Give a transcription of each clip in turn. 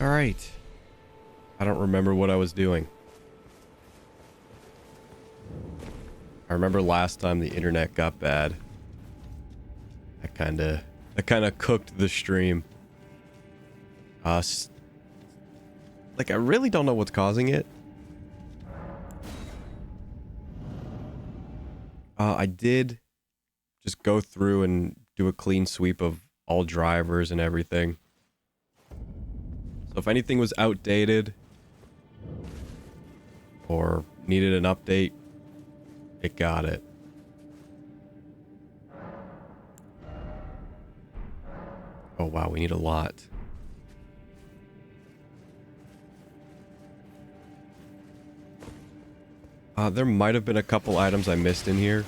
All right. I don't remember what I was doing. I remember last time the internet got bad. That kind of cooked the stream. Like, I really don't know what's causing it. I did just go through and do a clean sweep of all drivers and everything. So if anything was outdated or needed an update, it got it. Oh wow, we need a lot. There might have been a couple items I missed in here.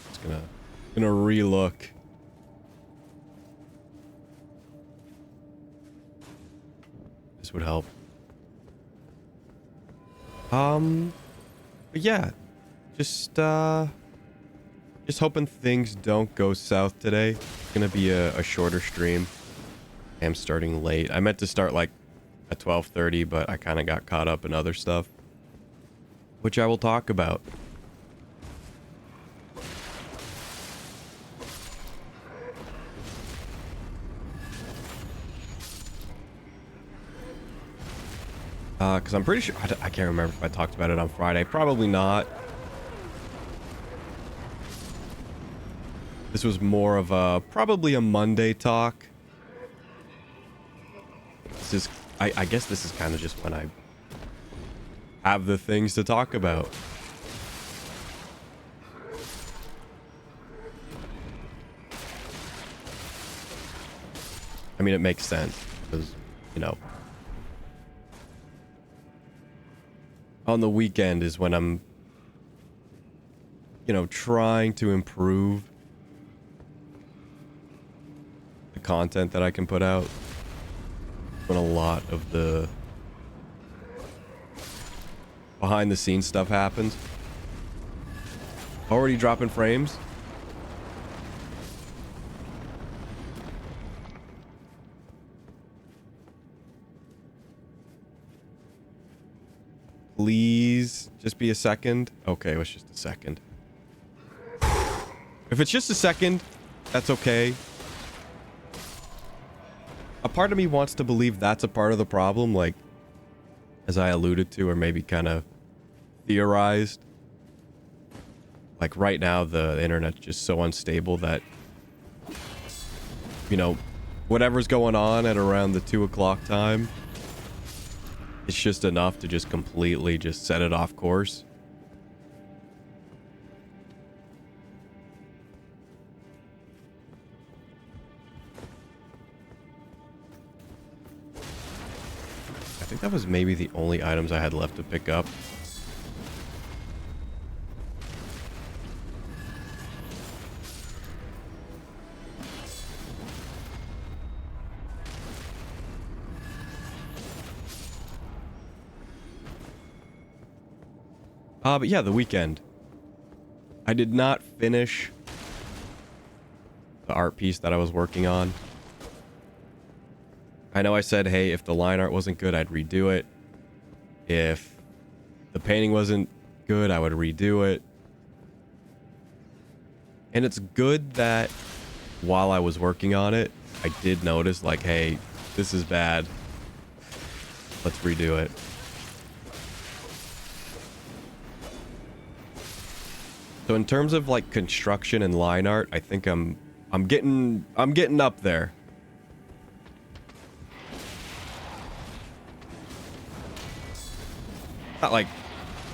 Just gonna re-look. This would help. But yeah, just hoping things don't go south today. It's gonna be a shorter stream. I'm starting late. I meant to start like at 12:30, but I kind of got caught up in other stuff, which I will talk about. Because I'm pretty sure... I can't remember if I talked about it on Friday. Probably not. This was more of a... probably a Monday talk. This is... I guess this is kind of just when I have the things to talk about. I mean, it makes sense. Because, you know... on the weekend is when I'm, you know, trying to improve the content that I can put out. When a lot of the behind the scenes stuff happens. Already dropping frames. Please just be a second. Okay, it was just a second. If it's just a second, that's okay. A part of me wants to believe that's a part of the problem, like, as I alluded to, or maybe kind of theorized. Like, right now, the internet's just so unstable that, you know, whatever's going on at around the 2 o'clock time, it's just enough to just completely just set it off course. I think that was maybe the only items I had left to pick up. But yeah, the weekend. I did not finish the art piece that I was working on. I know I said, hey, if the line art wasn't good, I'd redo it. If the painting wasn't good, I would redo it. And it's good that while I was working on it, I did notice, like, hey, this is bad. Let's redo it. So in terms of like construction and line art, I think I'm getting up there. Not like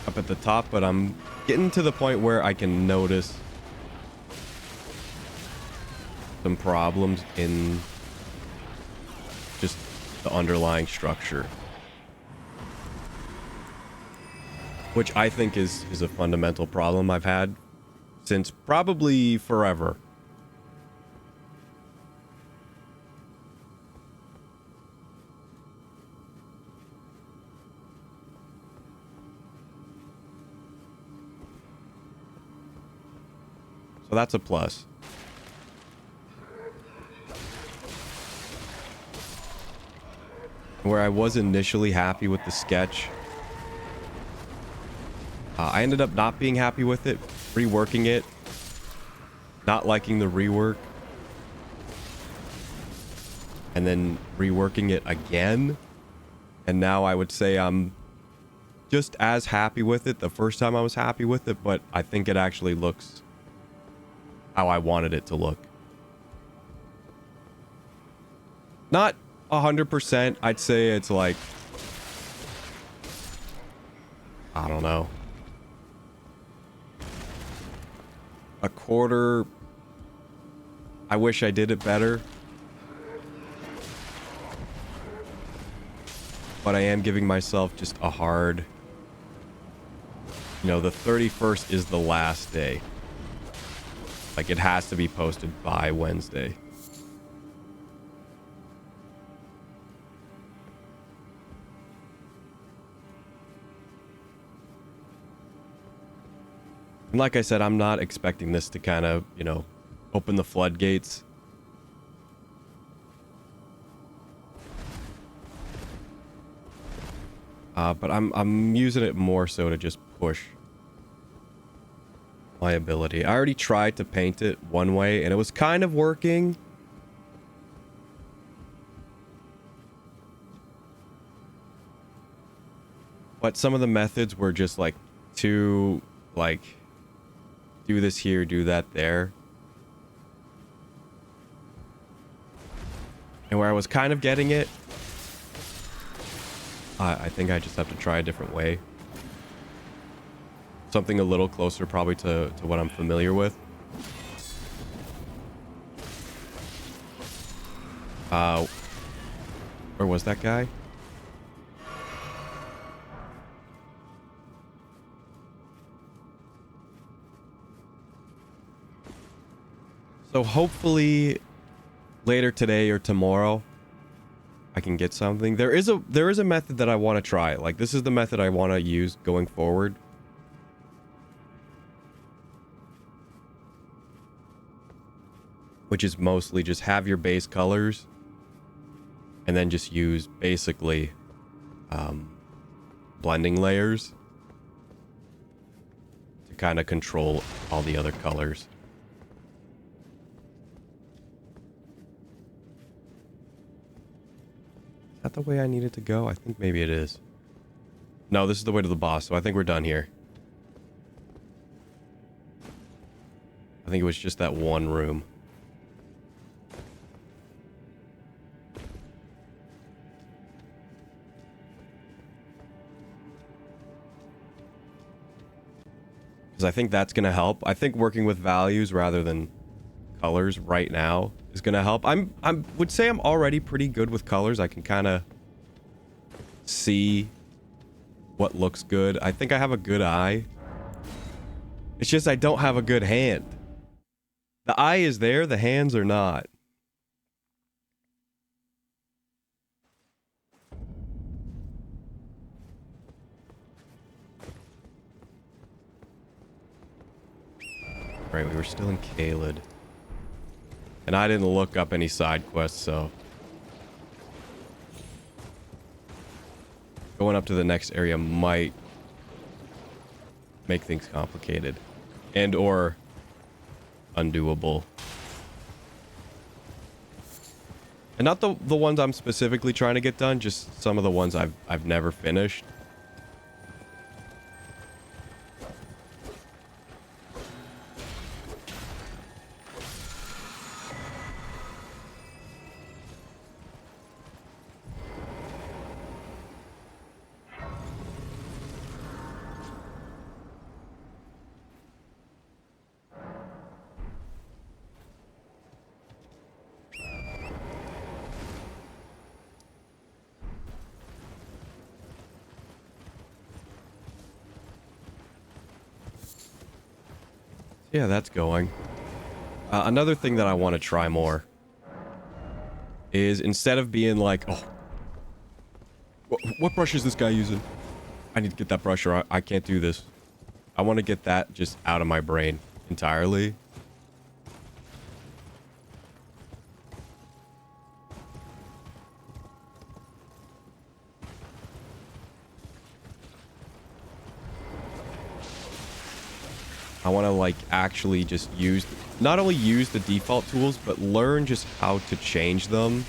up at the top, but I'm getting to the point where I can notice some problems in just the underlying structure. Which I think is a fundamental problem I've had since probably forever. So that's a plus. Where I was initially happy with the sketch, I ended up not being happy with it, reworking it, not liking the rework, and then reworking it again. And now I would say I'm just as happy with it. The first time I was happy with it, but I think it actually looks how I wanted it to look. Not 100%. I'd say it's like, I don't know, a quarter. I wish I did it better, but I am giving myself just a hard, you know, the 31st is the last day. Like, it has to be posted by Wednesday. And like I said, I'm not expecting this to kind of, you know, open the floodgates. But I'm using it more so to just push my ability. I already tried to paint it one way, and it was kind of working. But some of the methods were just like too, like, do this here, do that there. And where I was kind of getting it, I think I just have to try a different way. Something a little closer probably to what I'm familiar with. Where was that guy? So hopefully later today or tomorrow I can get something. There is a method that I want to try. Like, this is the method I want to use going forward. Which is mostly just have your base colors and then just use basically blending layers to kind of control all the other colors. Is that the way I need it to go? I think maybe it is. No, this is the way to the boss, so I think we're done here. I think it was just that one room. I think that's going to help. I think working with values rather than colors right now is going to help. I would say I'm already pretty good with colors. I can kind of see what looks good. I think I have a good eye. It's just I don't have a good hand. The eye is there, the hands are not. Right, we were still in Cealid. And I didn't look up any side quests, so going up to the next area might make things complicated and or undoable. And not the ones I'm specifically trying to get done, just some of the ones I've never finished. Yeah, that's going. Another thing that I want to try more is instead of being like, oh, what brush is this guy using? I need to get that brush or I can't do this. I want to get that just out of my brain entirely. I want to like actually just use, not only use the default tools, but learn just how to change them.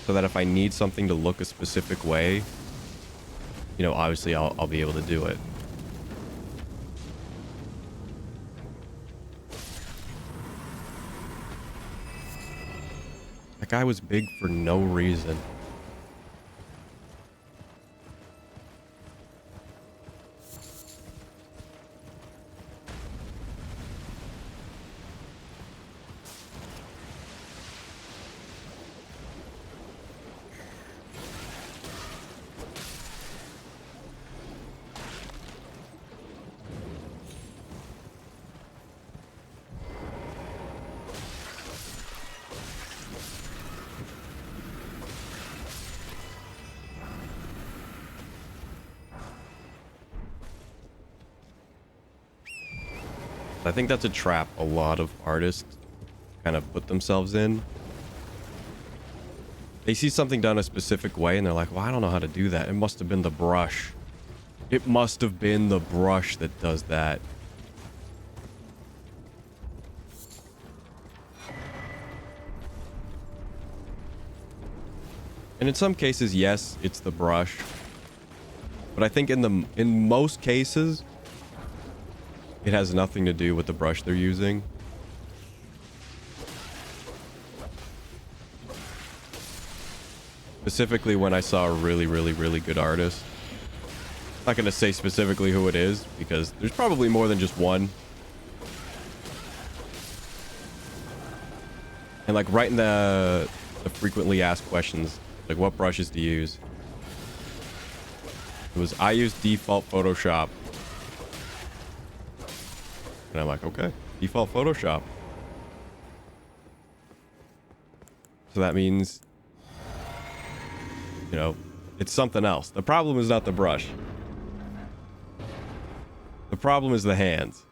So that if I need something to look a specific way, you know, obviously I'll be able to do it. That guy was big for no reason. I think that's a trap a lot of artists kind of put themselves in. They see something done a specific way and they're like, well, I don't know how to do that. It must have been the brush. It must have been the brush that does that. And in some cases, yes, it's the brush. But I think in most cases, it has nothing to do with the brush they're using. Specifically when I saw a really, really, really good artist. I'm not going to say specifically who it is, because there's probably more than just one. And like right in the frequently asked questions, like what brushes to use. It was, I use default Photoshop. And I'm like, okay, default Photoshop. So that means, you know, it's something else. The problem is not the brush. The problem is the hands.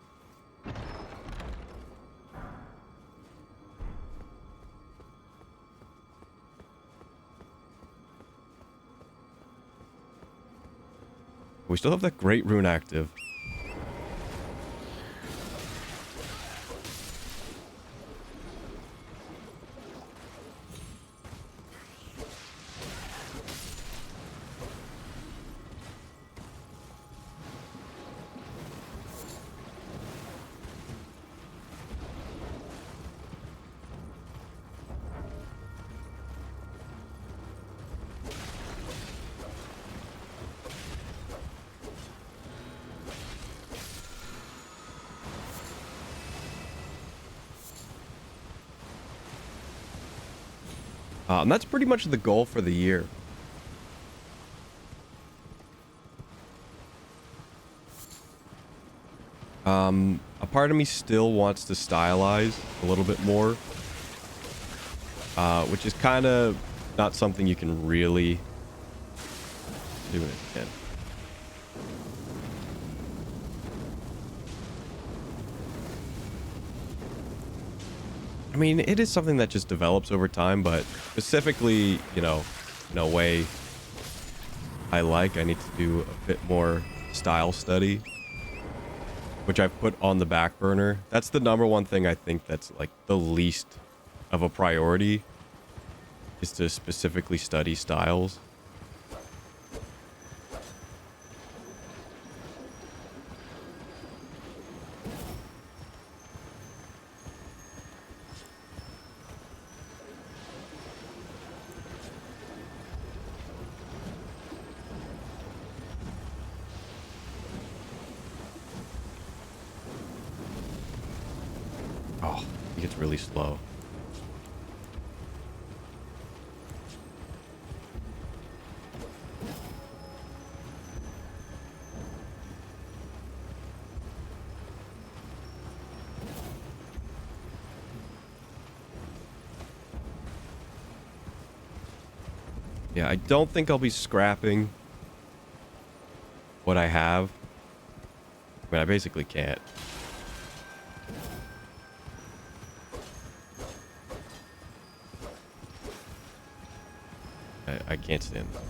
We still have that great rune active. And that's pretty much the goal for the year. A part of me still wants to stylize a little bit more. Which is kind of not something you can really do it again. I mean, it is something that just develops over time, but specifically, you know, in a way I need to do a bit more style study, which I've put on the back burner. That's the number one thing I think that's like the least of a priority, is to specifically study styles. It gets really slow. Yeah, I don't think I'll be scrapping what I have. I mean, I basically can't. I can't stand that.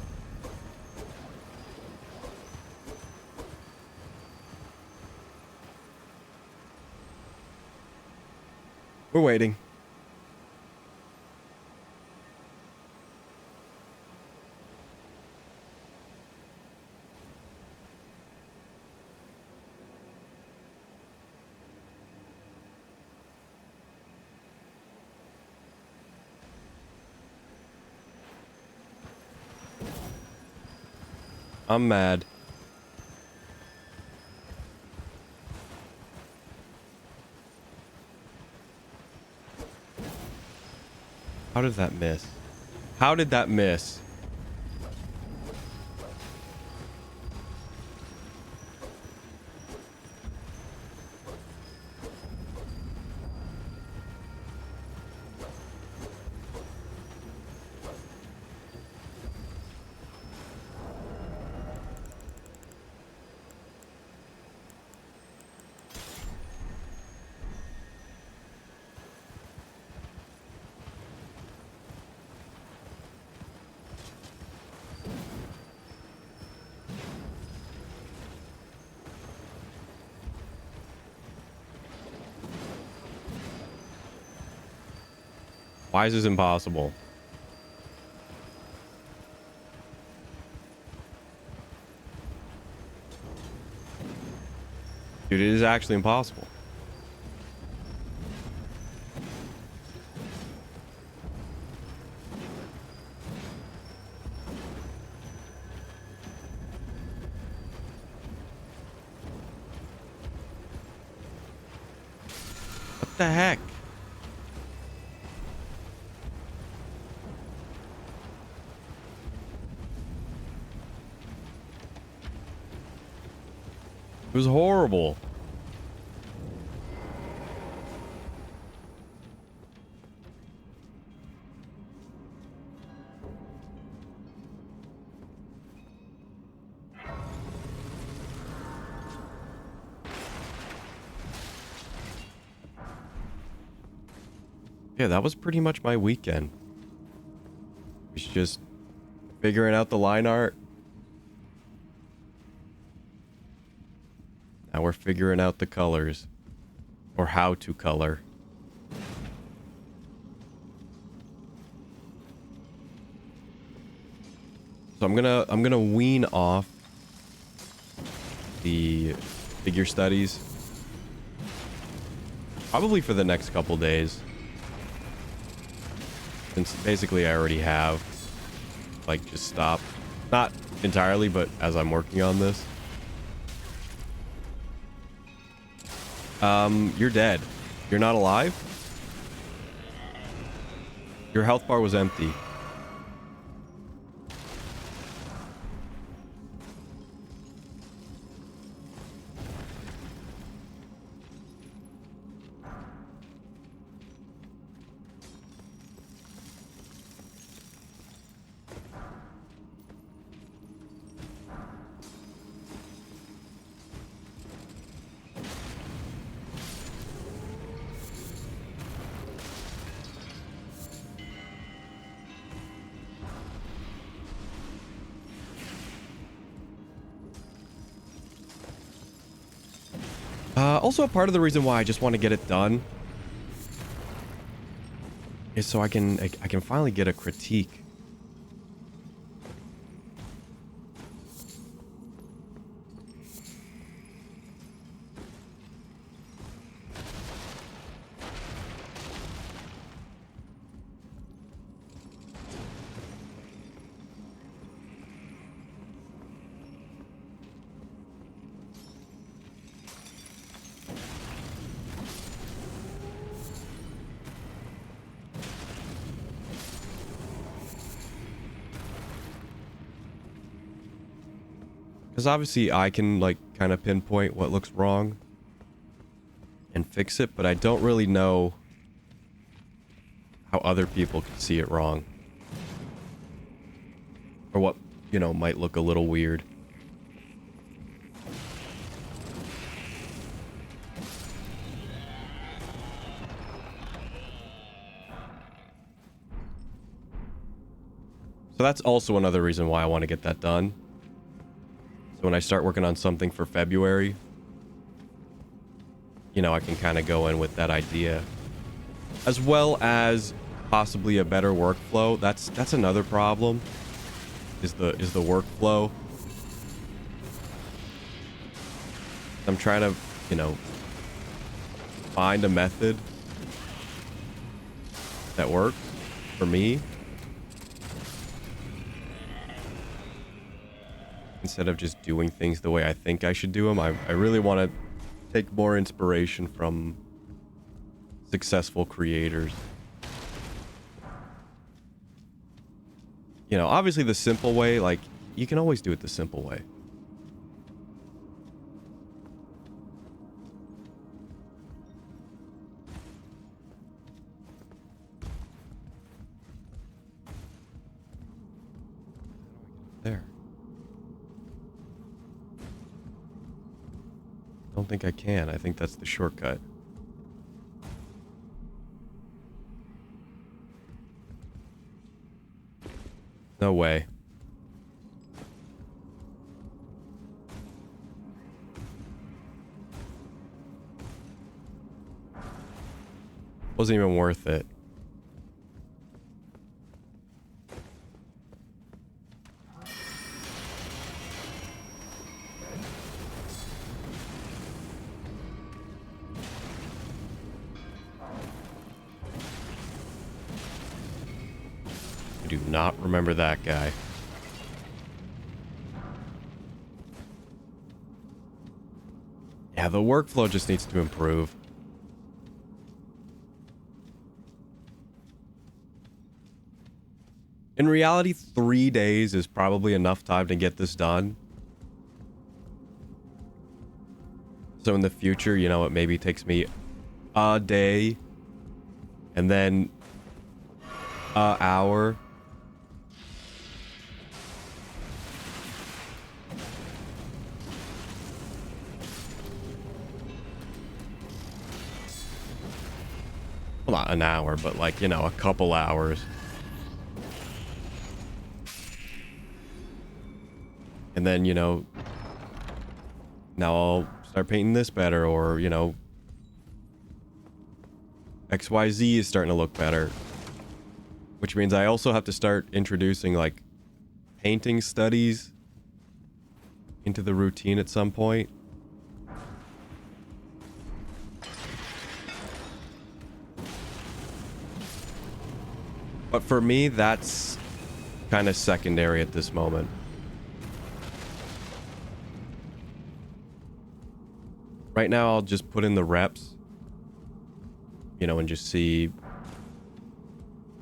We're waiting. I'm mad. How did that miss? How did that miss? Why is this impossible? Dude, it is actually impossible. What the heck? It was horrible. Yeah, that was pretty much my weekend. It's just figuring out the line art. Now we're figuring out the colors. Or how to color. So I'm gonna wean off the figure studies. Probably for the next couple days. Since basically I already have like just stopped. Not entirely, but as I'm working on this. You're dead. You're not alive? Your health bar was empty. Also, part of the reason why I just want to get it done is so I can finally get a critique. Because obviously I can, like, kind of pinpoint what looks wrong and fix it, but I don't really know how other people can see it wrong. Or what, you know, might look a little weird. So that's also another reason why I want to get that done. So when I start working on something for February, you know, I can kind of go in with that idea. as well as possibly a better workflow. That's another problem, is the workflow. I'm trying to, you know, find a method that works for me instead of just doing things the way I think I should do them. I really want to take more inspiration from successful creators. You know, obviously the simple way, like, you can always do it the simple way. There. Don't think I can. I think that's the shortcut. No way. Wasn't even worth it. I do not remember that guy. Yeah, the workflow just needs to improve. In reality, 3 days is probably enough time to get this done. So in the future, you know, it maybe takes me a day and then an hour. Well, not an hour, but like, you know, a couple hours. And then, you know, now I'll start painting this better, or, you know, XYZ is starting to look better. Which means I also have to start introducing, like, painting studies into the routine at some point. But for me, that's kind of secondary at this moment. Right now, I'll just put in the reps, you know, and just see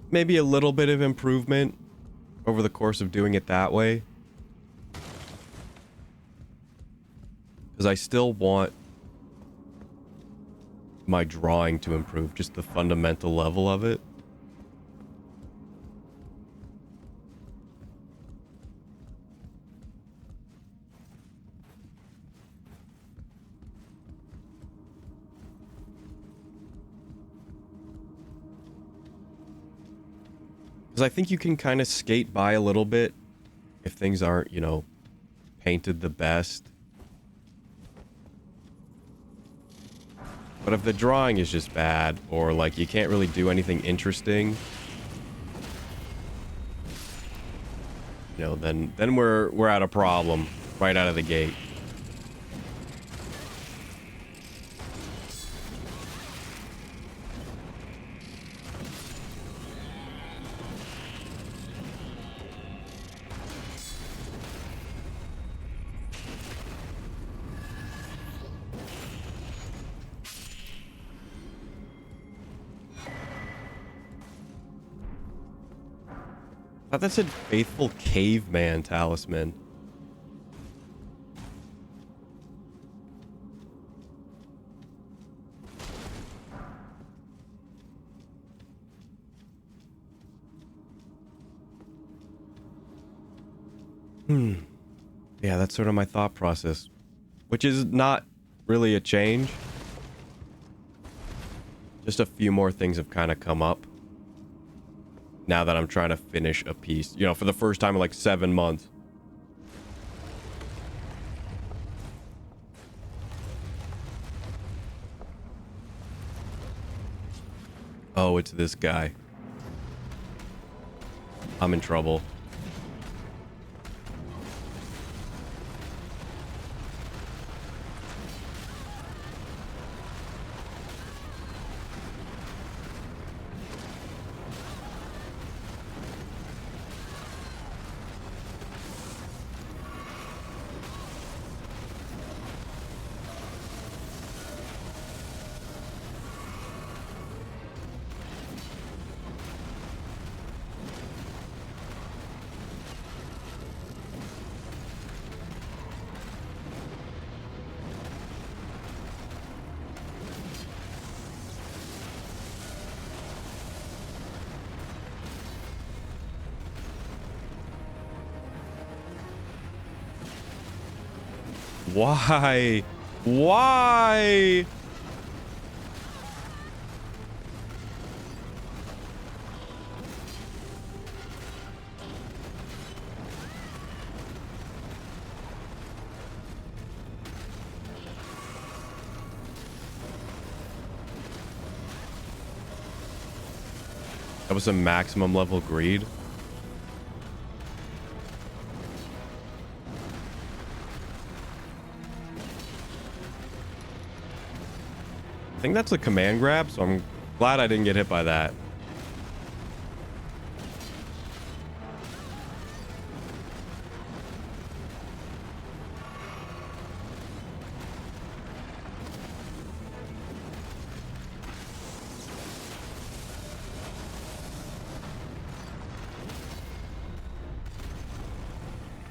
maybe a little bit of improvement over the course of doing it that way. Because I still want my drawing to improve, just the fundamental level of it. Because I think you can kind of skate by a little bit if things aren't, you know, painted the best. But if the drawing is just bad, or like you can't really do anything interesting, you know, then we're at a problem right out of the gate. I thought that said Faithful Caveman Talisman. Yeah, that's sort of my thought process. Which is not really a change. Just a few more things have kind of come up. Now that I'm trying to finish a piece, you know, for the first time in like 7 months. Oh, it's this guy. I'm in trouble. Why? Why? That was a maximum level greed. I think that's a command grab, so I'm glad I didn't get hit by that.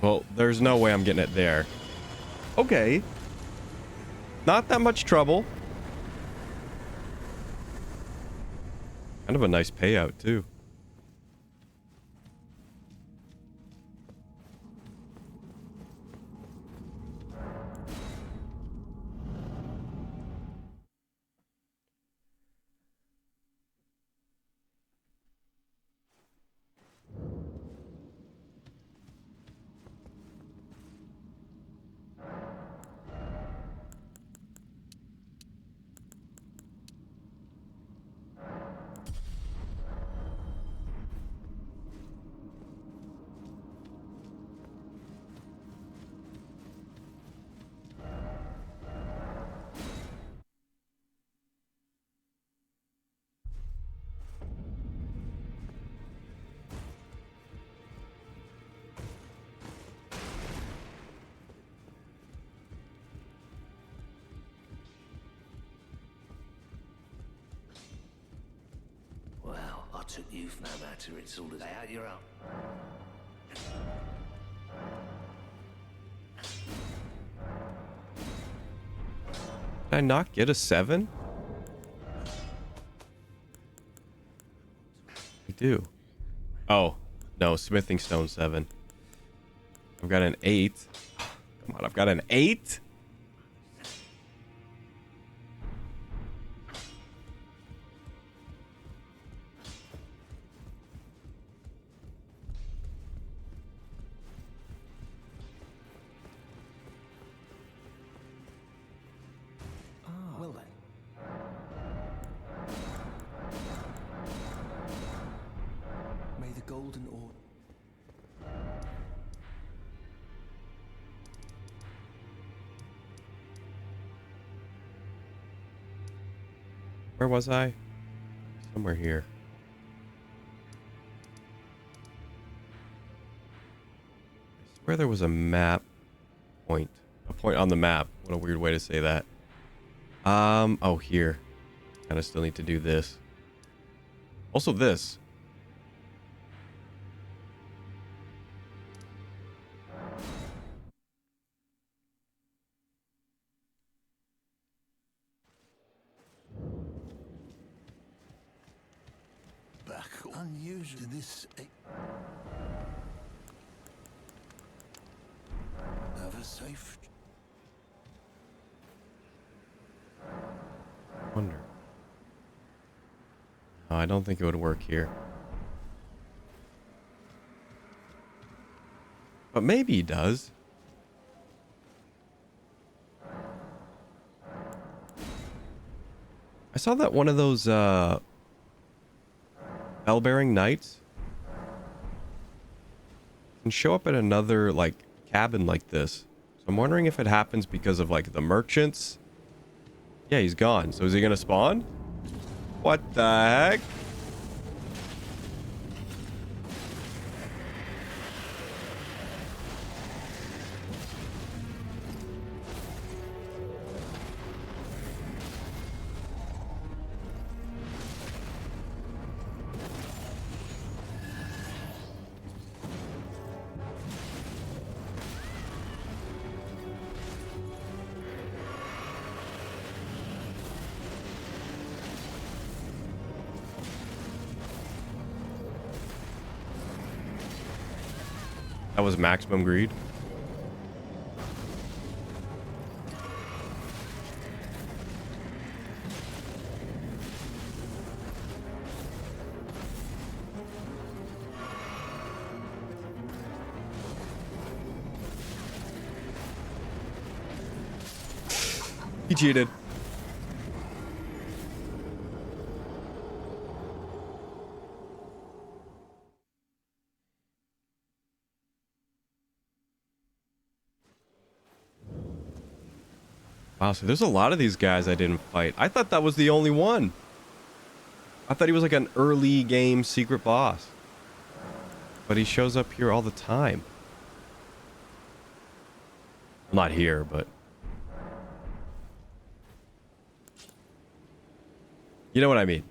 Well, there's no way I'm getting it there. Okay. Not that much trouble. Kind of a nice payout, too. Well, I took you for no matter. It's all out your own. Did I not get a 7? I do. Oh, no, smithing stone 7. I've got an 8. Come on, I've got an 8? Well then. May the golden orb. Where was I? Somewhere here. I swear there was a map point. A point on the map. What a weird way to say that. Oh, here. Kind of still need to do this. Also this. Back unusual to this. Have a safe. Wonder. No, I don't think it would work here. But maybe he does. I saw that one of those Bell-bearing knights can show up at another, like, cabin like this. So I'm wondering if it happens because of, like, the merchants. Yeah, he's gone. So is he gonna spawn? What the heck? That was maximum greed. He cheated. Wow, so there's a lot of these guys I didn't fight. I thought that was the only one. I thought he was like an early game secret boss. But he shows up here all the time. Not here, but... you know what I mean.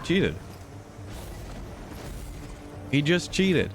Cheated. He just cheated.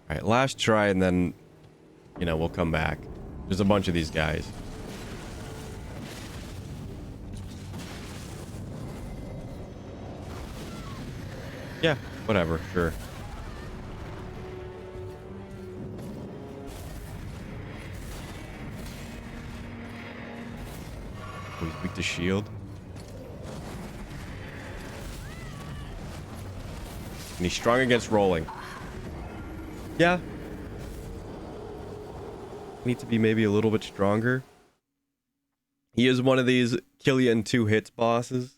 All right, last try, and then, you know, we'll come back. There's a bunch of these guys. Yeah, whatever, sure. Oh, he's weak to shield. And he's strong against rolling. Yeah. Need to be maybe a little bit stronger. He is one of these kill you in 2 hits bosses.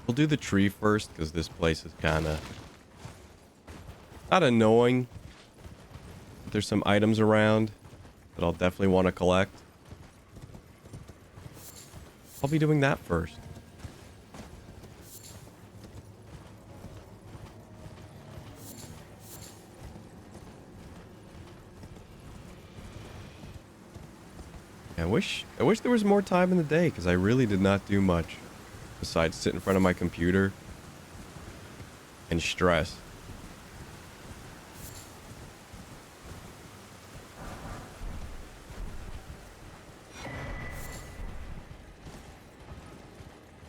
We'll do the tree first, because this place is kind of not annoying. But there's some items around that I'll definitely want to collect. I'll be doing that first. I wish there was more time in the day, because I really did not do much besides sit in front of my computer and stress.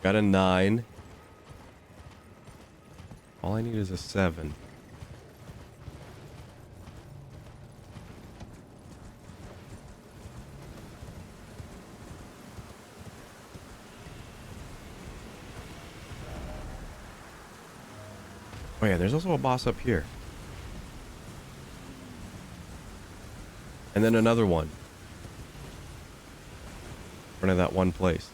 Got a 9. All I need is a 7. Oh yeah, there's also a boss up here. And then another one. In front of that one place.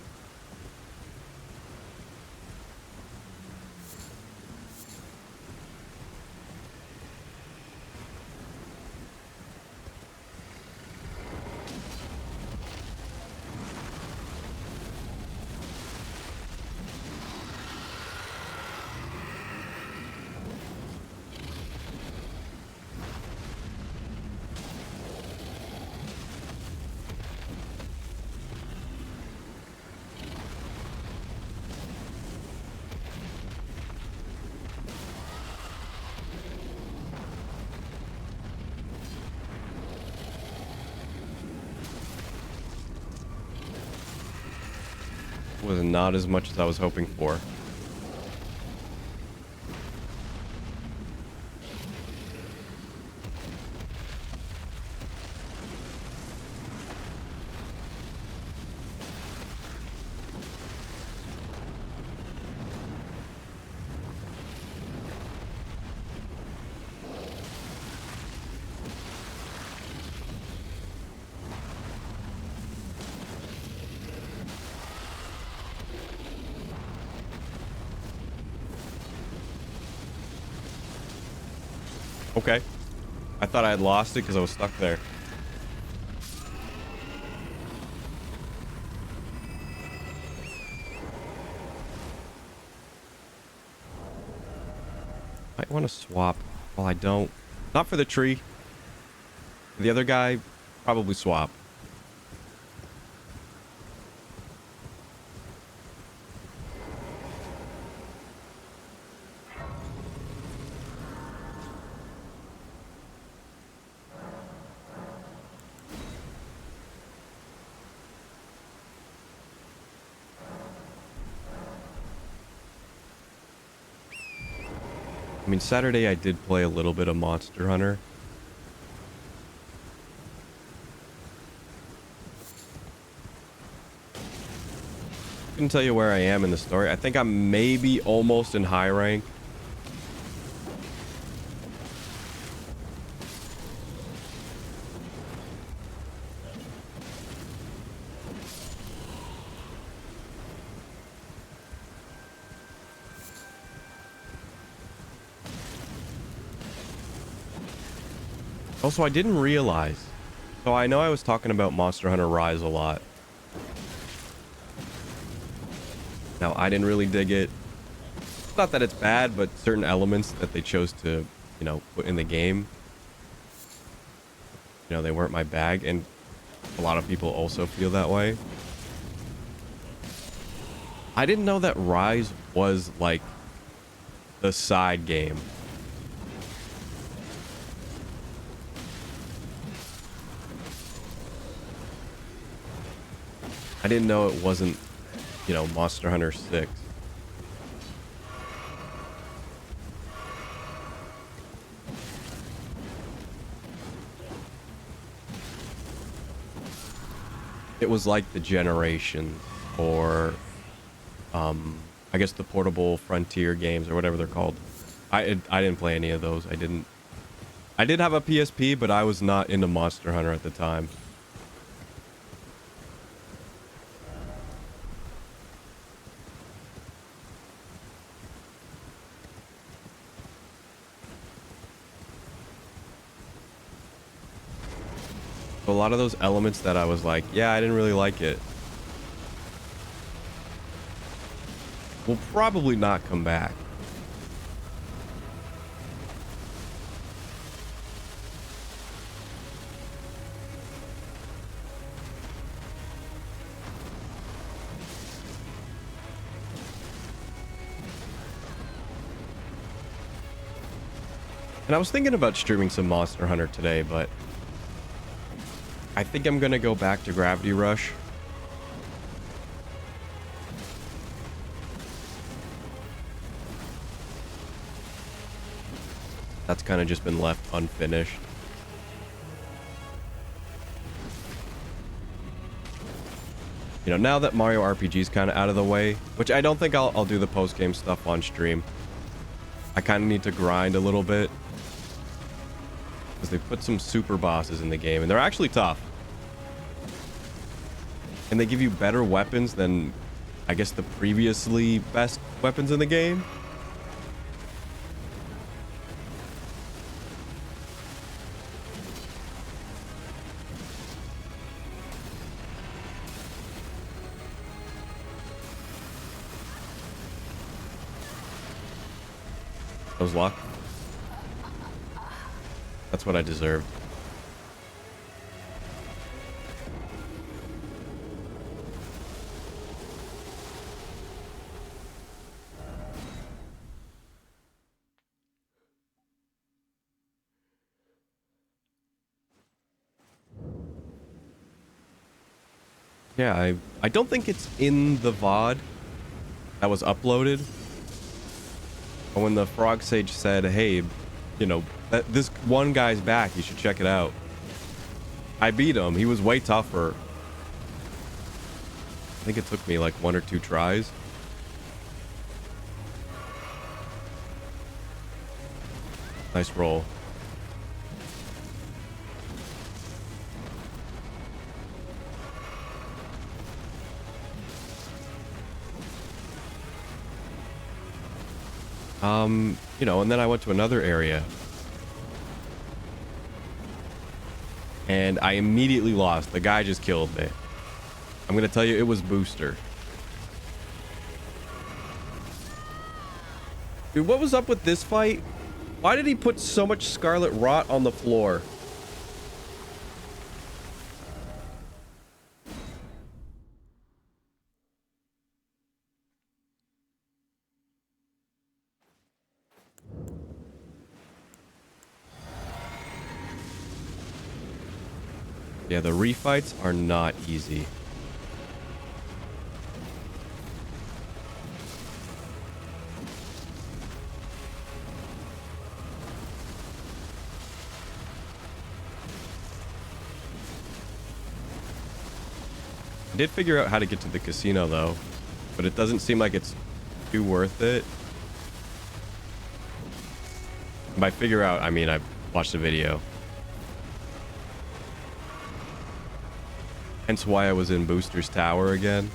Was not as much as I was hoping for. Okay. I thought I had lost it because I was stuck there. Might want to swap. Well, I don't. Not for the tree. The other guy, probably swap. I mean, Saturday I did play a little bit of Monster Hunter. Couldn't tell you where I am in the story. I think I'm maybe almost in high rank. Also, I didn't realize. So I know I was talking about Monster Hunter Rise a lot. Now, I didn't really dig it. Not that it's bad, but certain elements that they chose to, you know, put in the game, you know, they weren't my bag. And a lot of people also feel that way. I didn't know that Rise was like the side game. I didn't know it wasn't, you know, Monster Hunter 6. It was like the Generation, or I guess the Portable Frontier games, or whatever they're called. I didn't play any of those. I did have a PSP, but I was not into Monster Hunter at the time. A lot of those elements that I was like, yeah, I didn't really like it, will probably not come back. And I was thinking about streaming some Monster Hunter today, but I think I'm gonna go back to Gravity Rush. That's kind of just been left unfinished. You know, now that Mario RPG is kind of out of the way, which I don't think I'll do the post-game stuff on stream. I kind of need to grind a little bit. Because they put some super bosses in the game, and they're actually tough. And they give you better weapons than, I guess, the previously best weapons in the game. That was luck. That's what I deserved. Yeah, I don't think it's in the VOD that was uploaded. But when the Frog Sage said, hey, you know, this one guy's back, you should check it out. I beat him. He was way tougher. I think it took me like 1 or 2 tries. Nice roll. You know, and then I went to another area. And I immediately lost. The guy just killed me. I'm gonna tell you, it was Booster. Dude, what was up with this fight? Why did he put so much Scarlet Rot on the floor? Yeah, the refights are not easy. I did figure out how to get to the casino though, but it doesn't seem like it's too worth it. And by figure out, I mean I watched the video. Hence why I was in Booster's Tower again.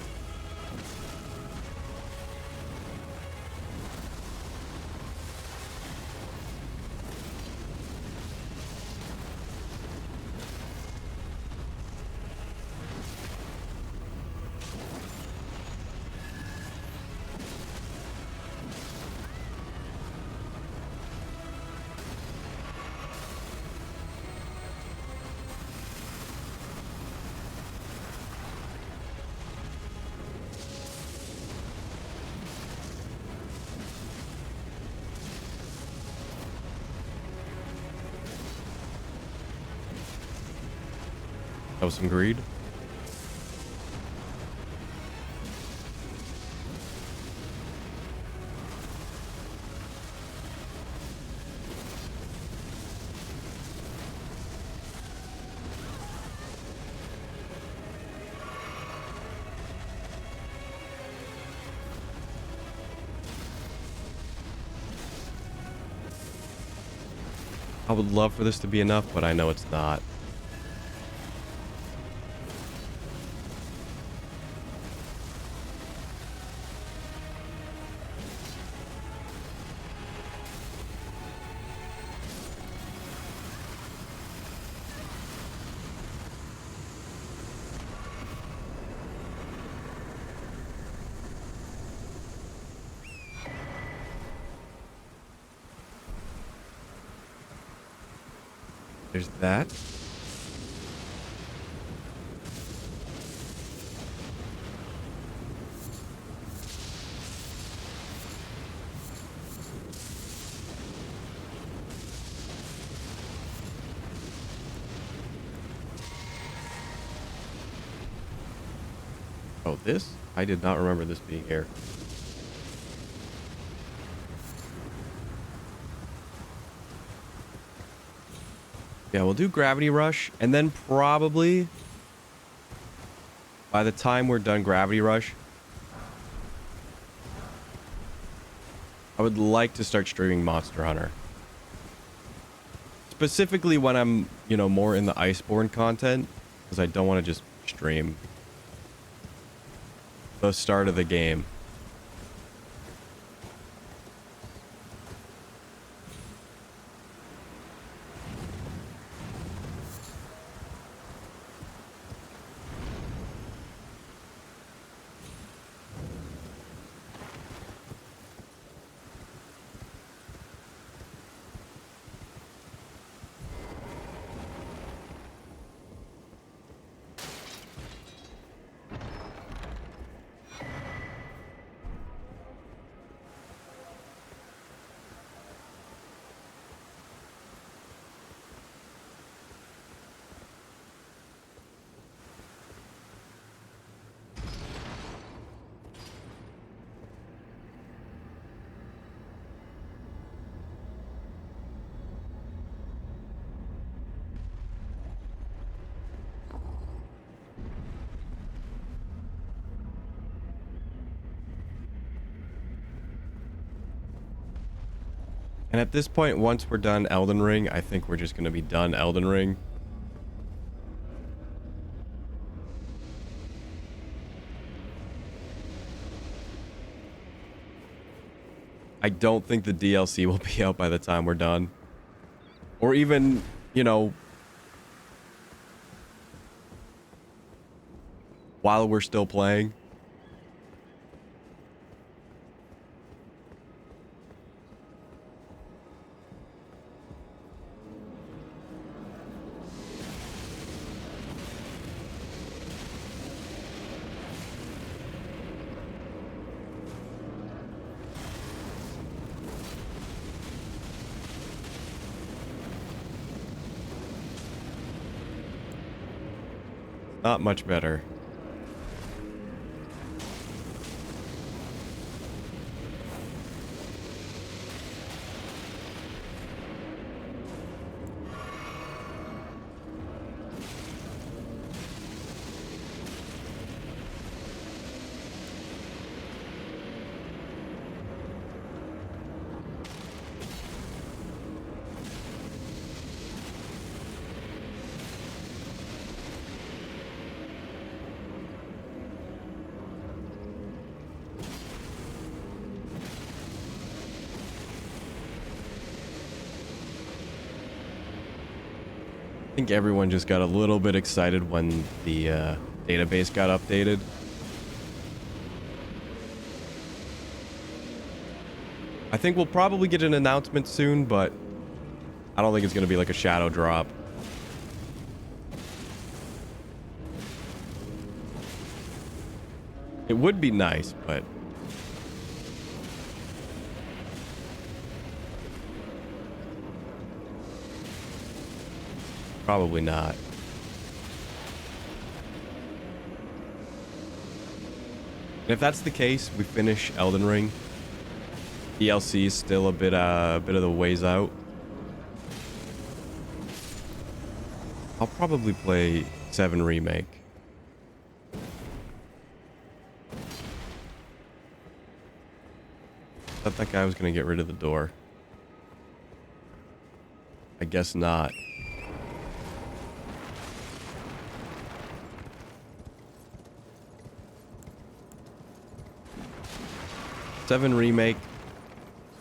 That was some greed. I would love for this to be enough, but I know it's not. There's that. Oh, this? I did not remember this being here. Yeah, we'll do Gravity Rush, and then probably by the time we're done Gravity Rush, I I would like to start streaming Monster Hunter. Specifically when I'm, you know, more in the Iceborne content, because I don't want to just stream the start of the game. And at this point, once we're done Elden Ring, I think we're just going to be done Elden Ring. I don't think the DLC will be out by the time we're done. Or even, you know, while we're still playing. Not much better. I think everyone just got a little bit excited when the database got updated. I think we'll probably get an announcement soon, but I don't think it's going to be like a shadow drop. It would be nice, but probably not. And if that's the case, we finish Elden Ring. DLC is still a bit of the ways out. I'll probably play 7 Remake. Thought that guy was gonna get rid of the door. I guess not. Seven Remake.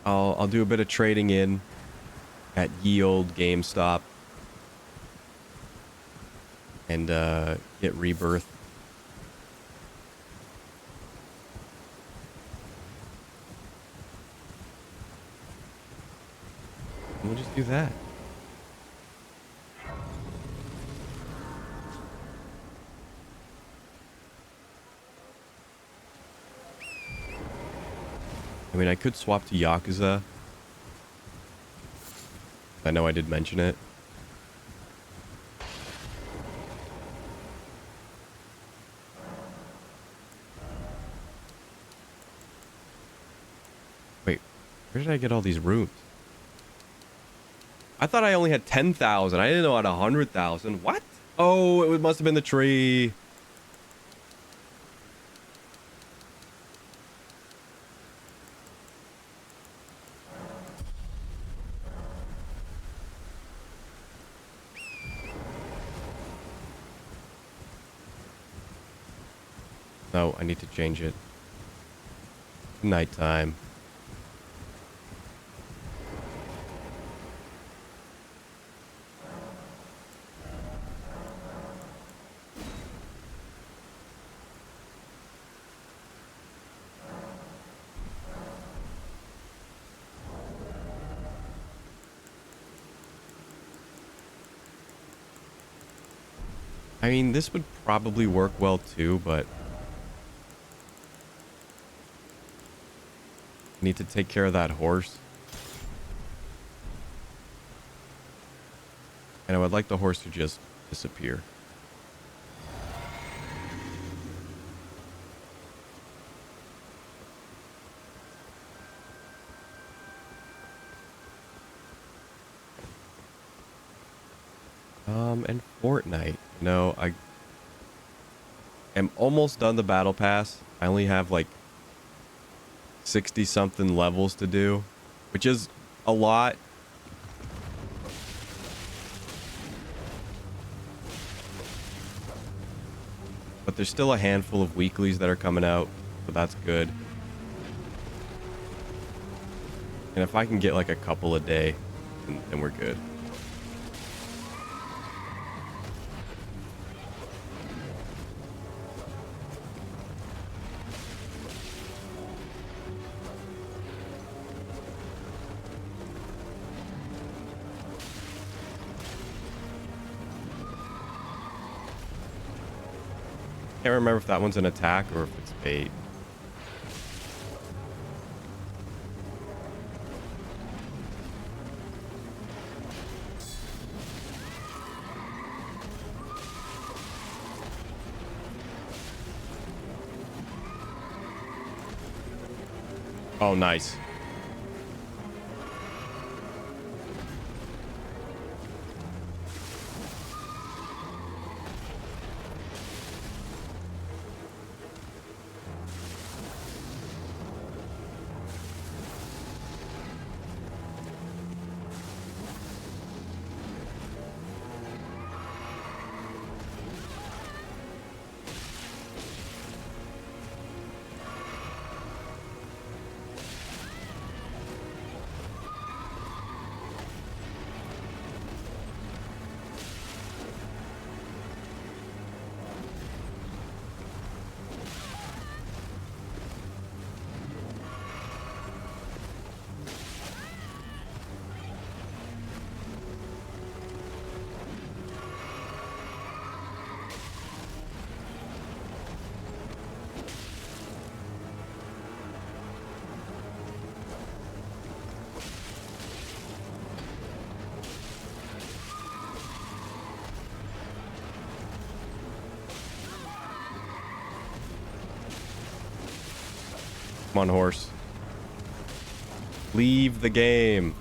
I'll do a bit of trading in at ye old GameStop and get Rebirth. And we'll just do that. I mean, I could swap to Yakuza. I know I did mention it. Wait, where did I get all these rooms? I thought I only had 10,000. I didn't know I had 100,000. What? Oh, it must have been the tree. No, I need to change it. Nighttime. I mean, this would probably work well too, but I need to take care of that horse. And I would like the horse to just disappear. And Fortnite. No, I am almost done the battle pass. I only have like 60 something levels to do, which is a lot. But there's still a handful of weeklies that are coming out, so that's good. And if I can get like a couple a day, then we're good. Can't remember if that one's an attack or if it's bait. Oh, nice. Come on, horse. Leave the game.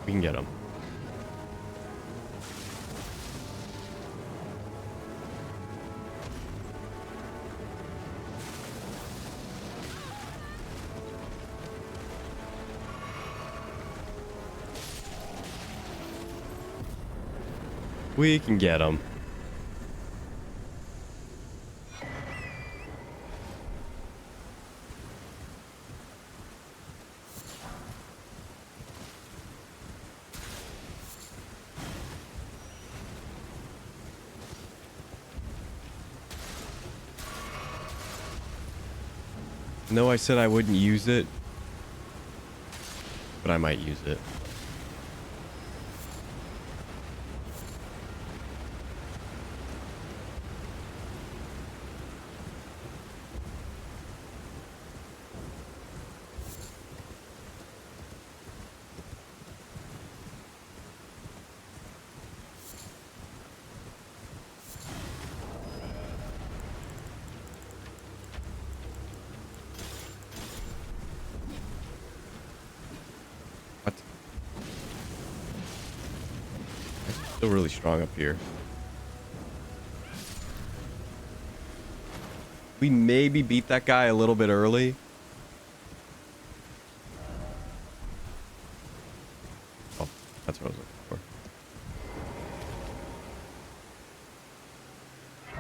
We can get him. We can get him. No, I said I wouldn't use it, but I might use it. What? Still really strong up here. We maybe beat that guy a little bit early. Oh, that's what I was looking for.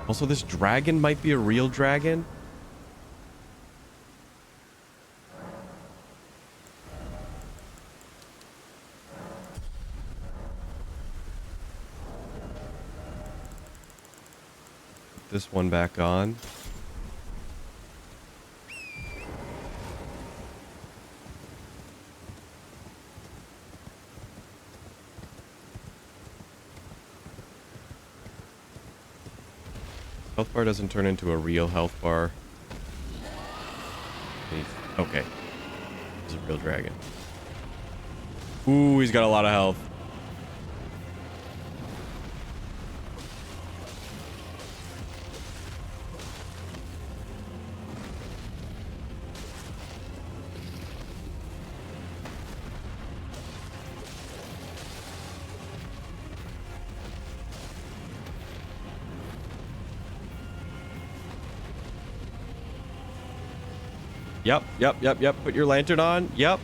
Also, this dragon might be a real dragon. Put this one back on. Health bar doesn't turn into a real health bar. Okay. He's a real dragon. Ooh, he's got a lot of health. Yep. Put your lantern on. Yep.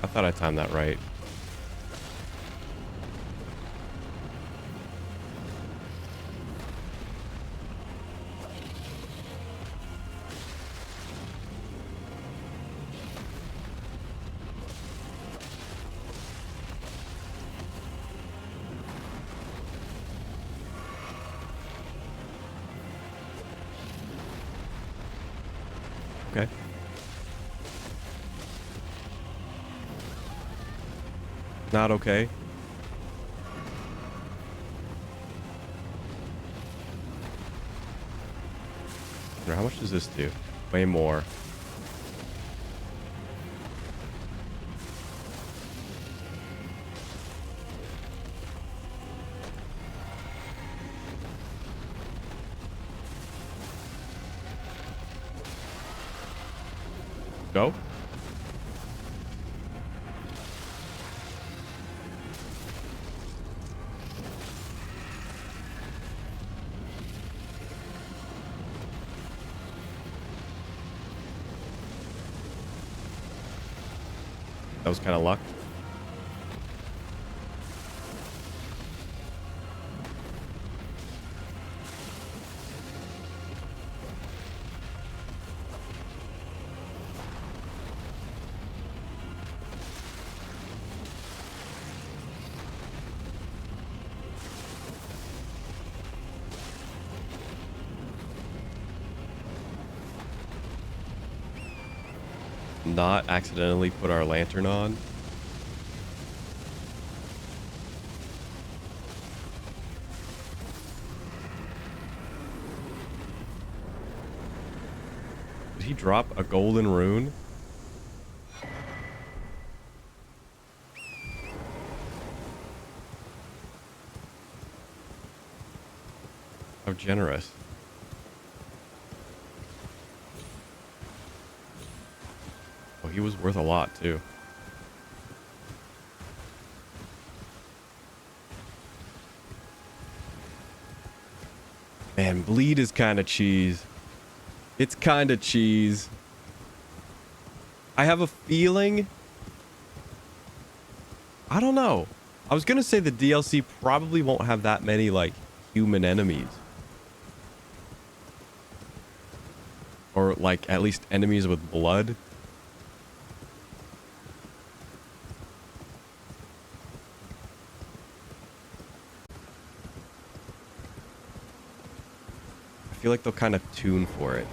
I thought I timed that right. Okay. Not okay. How much does this do? Way more. Go. That was kind of luck. Not accidentally put our lantern on. Did he drop a golden rune? How generous. Oh, he was worth a lot too. Man, bleed is kind of cheese. It's kind of cheese. I have a feeling. I don't know. I was going to say the DLC probably won't have that many, like, human enemies. Or, like, at least enemies with blood. I feel like they'll kind of tune for it.